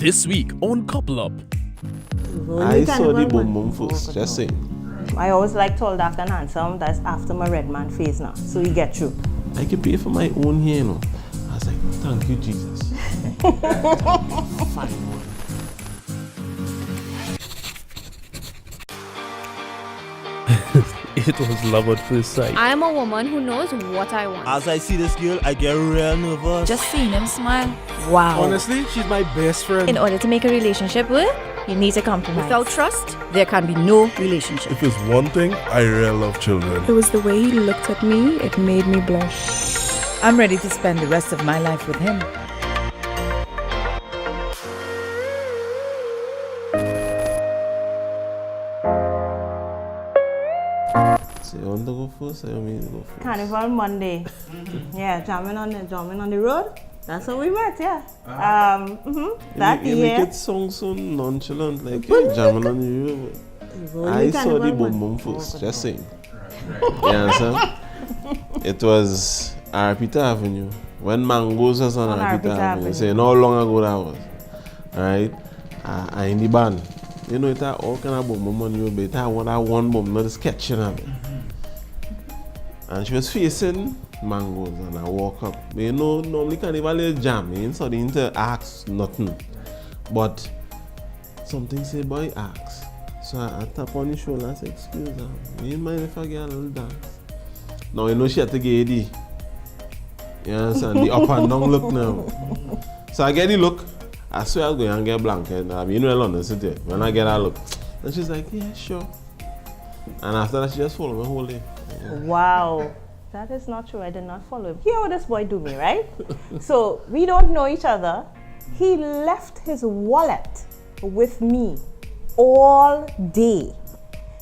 This week on Couple Up. I saw the boom boom first, just saying. I always like tall, dark and handsome. That's after my red man phase now. So you get through. I can pay for my own here, you know. I was like, thank you, Jesus. Fine one. It was love at first sight. I'm a woman who knows what I want. As I see this girl, I get real nervous. Just seeing him smile. Wow. Honestly, she's my best friend. In order to make a relationship work, you need to compromise. Without trust, there can be no relationship. If it's one thing, I really love children. It was the way he looked at me, it made me blush. I'm ready to spend the rest of my life with him. So you want to go first or you want me to go first? Carnival Monday. Yeah, jamming on the road. That's how we met, yeah. That you year. make it sound so nonchalant, like you're jamming on the road. I saw the boom boom first, just saying. You understand? It was Arpita Avenue. When Mangoes was on Arpita Avenue. Say, how long ago that was? Alright? I in the band. You know, it had all kind of boom boom on you, but it had one boom, not a sketch, you know. And she was facing Mangoes and I walk up. But you know, normally Carnival jam, you ain't so they ain't ask nothing. But something say boy ask. So I tap on his shoulder and say, excuse me, you mind if I get a little dance? Now you know she had to get the, you understand, the up and down look now. So I get the look. I swear I'll go and get blanket. I mean, you know London City. When I get that look. And she's like, yeah, sure. And after that she just followed me whole day. Wow. That is not true. I did not follow him. Hear what this boy do me, right? So we don't know each other. He left his wallet with me all day.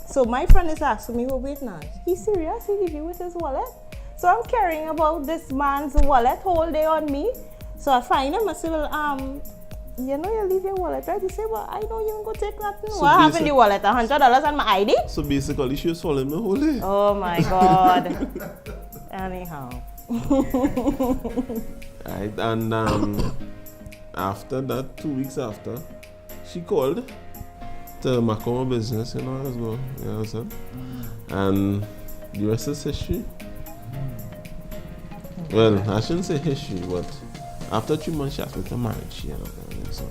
So my friend is asking me, well, wait now. He's serious? He leave you with his wallet? So I'm carrying about this man's wallet whole day on me. So I find him. I say, well, you know you leave your wallet, right? He say, well, I know you ain't go take that. No, So I have in the wallet $100 and my ID. So basically she was following me whole day. Oh my God. Anyhow. Right, and after that, 2 weeks after, she called to Macoma business, you know, as well. You know what I'm saying? And the rest is history. Well, I shouldn't say history, but after 3 months, she asked me to marry, you know. So,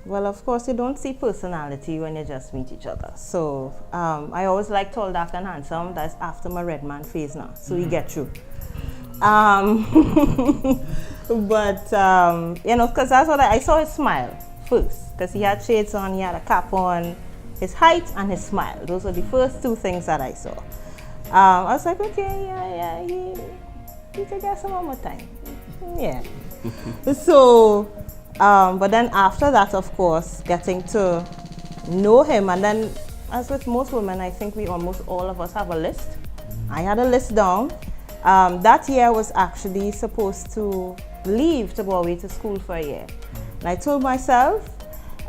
well, of course, you don't see personality when you just meet each other. So I always like tall, dark, and handsome. That's after my red man phase now. So you get through. But, you know, because that's what I saw his smile first. Because he had shades on, he had a cap on, his height and his smile. Those were the first two things that I saw. I was like, okay, yeah, he could get some more time. Yeah. So, but then after that, of course, getting to know him, and then as with most women, I think almost all of us have a list. I had a list down. That year I was actually supposed to leave to go away to school for a year. And I told myself,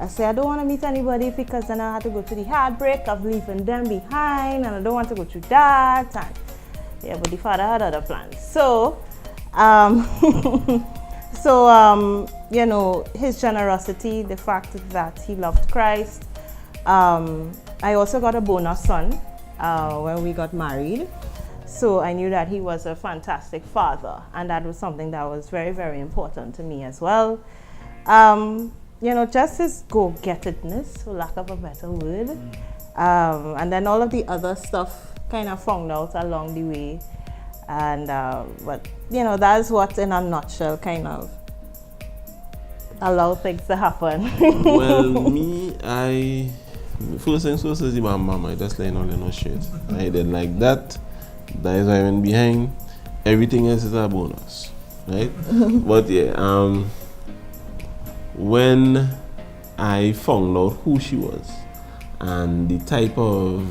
I said, I don't want to meet anybody because then I had to go through the heartbreak of leaving them behind, and I don't want to go through that. And yeah, but the father had other plans. So, you know, his generosity, the fact that he loved Christ. I also got a bonus son when we got married. So I knew that he was a fantastic father, and that was something that was very, very important to me as well. You know, just his go-gettedness, for lack of a better word. And then all of the other stuff kind of found out along the way. And, but, you know, that's what, in a nutshell, kind of allow things to happen. well, me, first things first is my mom. I just laying on no shit. I did like that. That is why I went behind. Everything else is a bonus, right? But yeah, when I found out who she was and the type of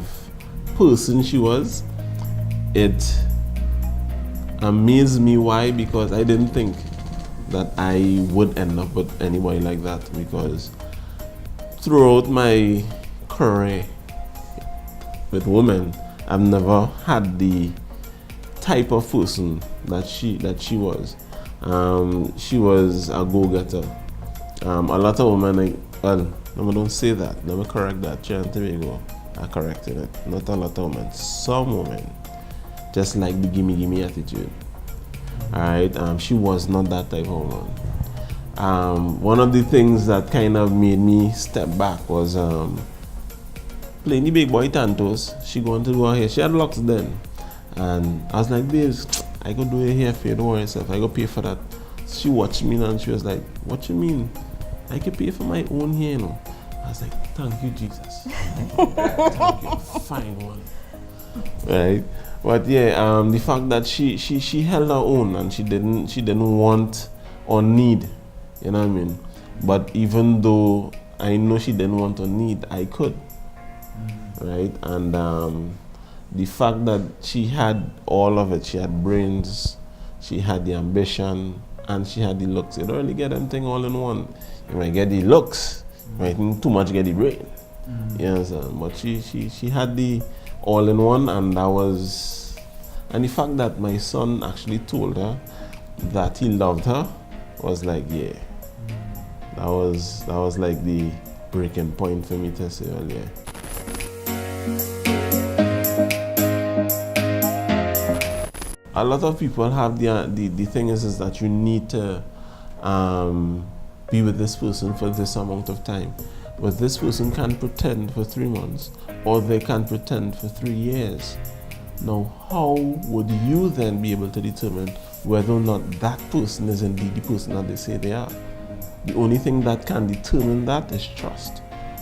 person she was, it amazed me. Why? Because I didn't think that I would end up with anybody like that, because throughout my career with women, I've never had the type of person that she was. She was a go-getter. A lot of women, no, don't say that. Let me correct that. Tobago, I corrected it. Not a lot of women. Some women just like the gimme attitude. Alright, she was not that type of woman. One of the things that kind of made me step back was playing the big boy tantos. She going to go here. She had locks then. And I was like, babes, I could do it here for you, don't worry yourself. I go pay for that. She watched me and she was like, what you mean? I can pay for my own here, you know. I was like, thank you, Jesus. Thank you, fine one. Right? But yeah, the fact that she held her own and she didn't want or need, you know what I mean? But even though I know she didn't want or need, I could. Right? And the fact that she had all of it, she had brains, she had the ambition, and she had the looks. You don't really get anything all in one. You might get the looks, you might too much get the brain. You understand? But she had the all in one, and that was, and the fact that my son actually told her that he loved her was like, yeah, that was like the breaking point for me to say, well, yeah. A lot of people have the thing is that you need to be with this person for this amount of time. But this person can pretend for 3 months, or they can pretend for 3 years. Now, how would you then be able to determine whether or not that person is indeed the person that they say they are? The only thing that can determine that is trust.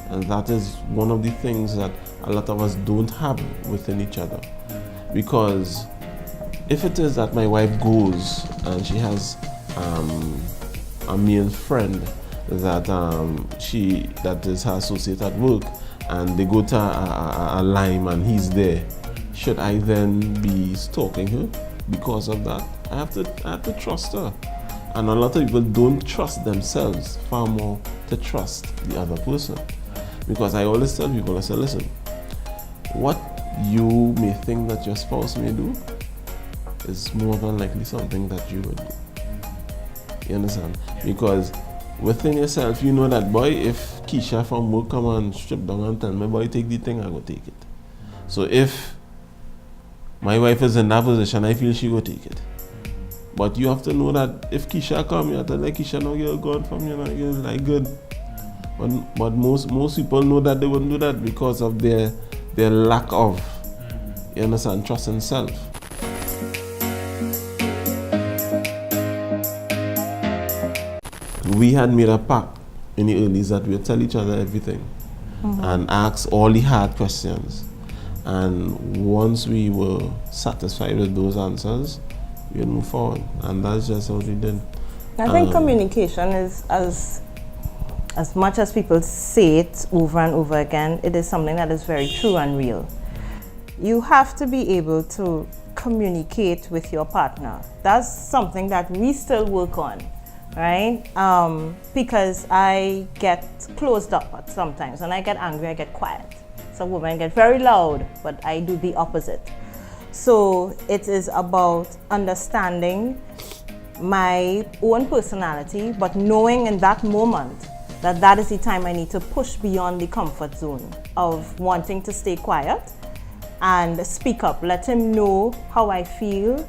And that is one of the things that a lot of us don't have within each other. Because if it is that my wife goes and she has a male friend that that is her associate at work, and they go to a lime and he's there, should I then be stalking her because of that? I have to trust her. And a lot of people don't trust themselves far more to trust the other person. Because I always tell people, I say, listen, what you may think that your spouse may do is more than likely something that you would do. You understand? Because within yourself, you know that, boy, if Keisha from work come and strip down and tell me, boy, take the thing, I go take it. So if my wife is in that position, I feel she go take it. But you have to know that if Keisha come, you have to like, Keisha, no, you're God from you, you're like good. But most people know that they wouldn't do that because of their lack of, you understand, trust in self. We had made a pact in the earlies that we would tell each other everything and ask all the hard questions. And once we were satisfied with those answers, we would move forward. And that's just what we did. I think communication is, as much as people say it over and over again, it is something that is very true and real. You have to be able to communicate with your partner. That's something that we still work on. Right? Because I get closed up sometimes. When I get angry, I get quiet. Some women get very loud, but I do the opposite. So it is about understanding my own personality, but knowing in that moment that that is the time I need to push beyond the comfort zone of wanting to stay quiet and speak up, let him know how I feel.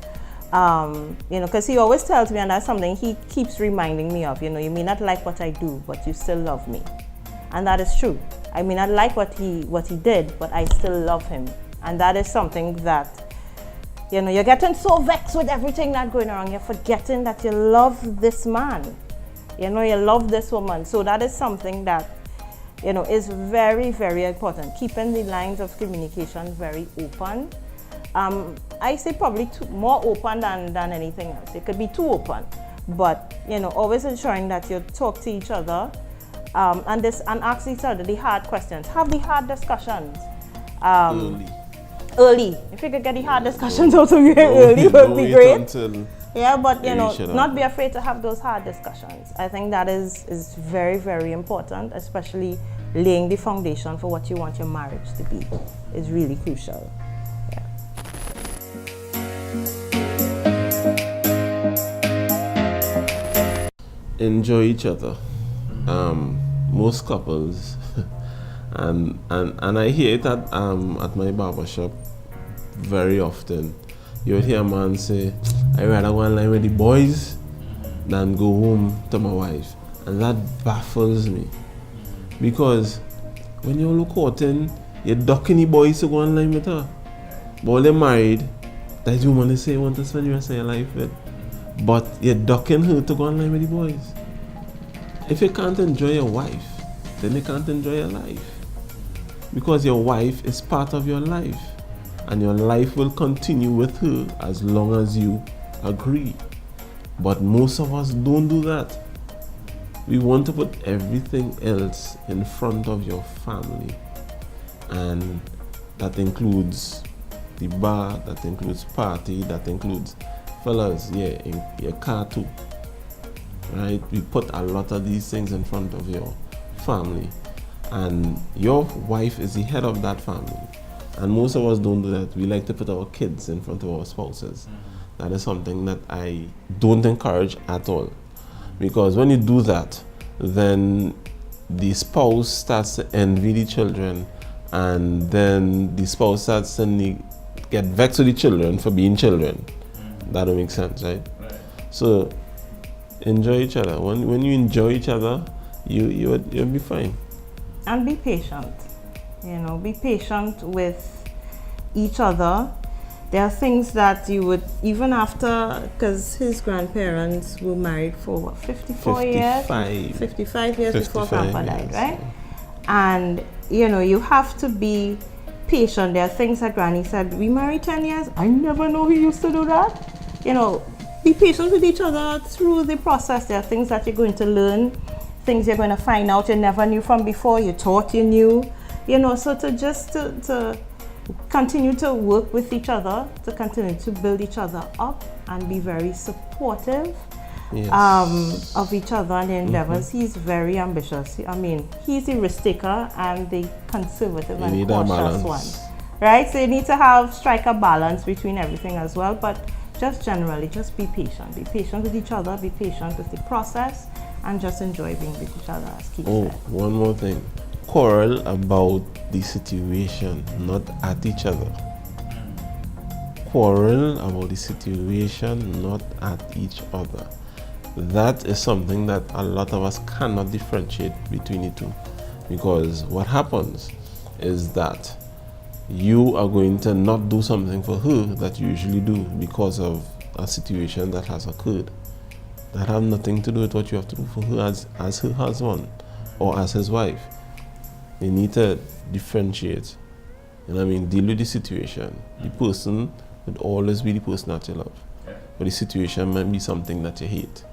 Because he always tells me, and that's something he keeps reminding me of, you may not like what I do, but you still love me. And that is true. I may not like what he did, but I still love him. And that is something that, you're getting so vexed with everything that's going on, you're forgetting that you love this man. You love this woman. So that is something that, is very, very important. Keeping the lines of communication very open. I say probably more open than anything else. It could be too open, but always ensuring that you talk to each other and ask each other the hard questions. Have the hard discussions early. If you could get the hard discussions out of you early, would be great. Yeah, but not be afraid to have those hard discussions. I think that is very, very important, especially laying the foundation for what you want your marriage to be is really crucial. Yeah. enjoy each other. Most couples, and I hear it at my barbershop very often. You would hear a man say, "I rather go online with the boys than go home to my wife," and that baffles me because when you look out in, you're ducking the boys to go online with her. But when they're married, that you want to say you want to spend the rest of your life with, but you're ducking her to go online with the boys. If you can't enjoy your wife, then you can't enjoy your life. Because your wife is part of your life. And your life will continue with her as long as you agree. But most of us don't do that. We want to put everything else in front of your family. And that includes the bar, that includes party, that includes fellas, in your car too. Right? We put a lot of these things in front of your family, and your wife is the head of that family. And most of us don't do that. We like to put our kids in front of our spouses. That is something that I don't encourage at all, because when you do that, then the spouse starts to envy the children, and then the spouse starts to get vexed with the children for being children. That don't make sense, right? So enjoy each other. When you enjoy each other, you'll be fine. And be patient. Be patient with each other. There are things that you would, even after, because his grandparents were married for what, 55 years before Grandpa died, right? And you have to be patient. There are things that Granny said, we married 10 years, I never know he used to do that. Be patient with each other through the process. There are things that you're going to learn, things you're going to find out you never knew from before, you thought you knew. So to continue to work with each other, to continue to build each other up and be very supportive of each other and their endeavors. He's very ambitious. I mean, he's the risk taker and the conservative and cautious one. Right? So you need to strike a balance between everything as well. But just generally, just be patient. Be patient with each other, be patient with the process, and just enjoy being with each other, as Keyv said. One more thing. Quarrel about the situation, not at each other. Quarrel about the situation, not at each other. That is something that a lot of us cannot differentiate between the two. Because what happens is that you are going to not do something for her that you usually do because of a situation that has occurred. That have nothing to do with what you have to do for her as her husband or as his wife. You need to differentiate. Deal with the situation. The person would always be the person that you love. But the situation might be something that you hate.